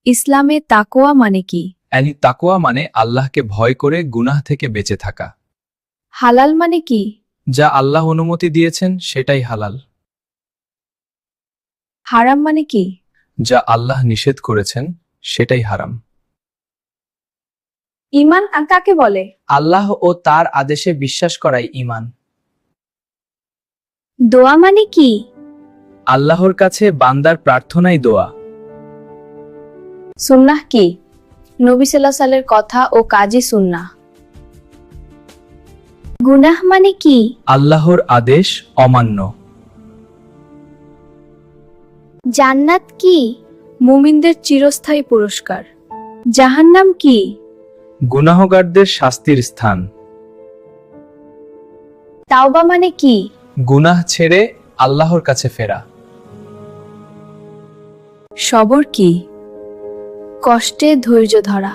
ইসলামে তাকওয়া মানে কি? তাকওয়া মানে আল্লাহকে ভয় করে গুনাহ থেকে বেঁচে থাকা। হালাল মানে কি? যা আল্লাহ অনুমতি দিয়েছেন সেটাই হালাল। হারাম মানে কি? যা আল্লাহ নিষেধ করেছেন সেটাই হারাম। ঈমান কাকে বলে? আল্লাহ ও তার আদেশে বিশ্বাস করাই ঈমান। দোয়া মানে কি? আল্লাহর কাছে বান্দার প্রার্থনাই দোয়া। সুন্নাহ কি? নবী সাল্লাল্লাহু আলাইহি সাল্লামের কথা ও কাজই সুন্নাহ। গুনাহ মানে কি? আল্লাহর আদেশ অমান্য। জান্নাত কি? মুমিনদের চিরস্থায়ী পুরস্কার। জাহান্নাম কি? গুনাহগারদের শাস্তির স্থান। তাওবা মানে কি? গুনাহ ছেড়ে আল্লাহর কাছে ফেরা। সবর কি? কষ্টে ধৈর্য ধরা।